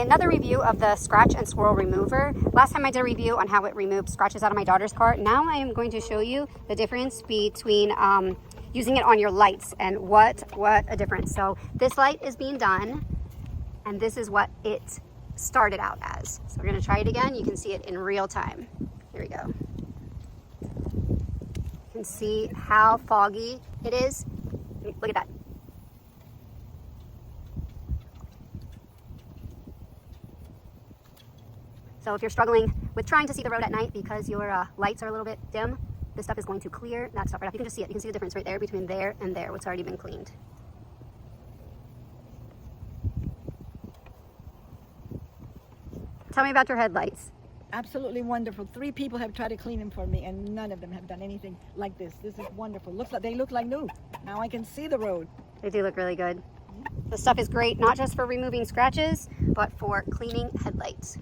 another review of the Scratch and Swirl Remover. Last time I did a review on how it removed scratches out of my daughter's car. Now I am going to show you the difference between using it on your lights and what a difference. So this light is being done and this is what it started out as. So we're gonna try it again. You can see it in real time. Here we go. You can see how foggy it is. Look at that. So if you're struggling with trying to see the road at night because your lights are a little bit dim, this stuff is going to clear that stuff right up. You can just see it. You can see the difference right there between there and there, what's already been cleaned. Tell me about your headlights. Absolutely wonderful. 3 people have tried to clean them for me and none of them have done anything like this. This is wonderful. They look like new. Now I can see the road. They do look really good. The stuff is great, not just for removing scratches, but for cleaning headlights.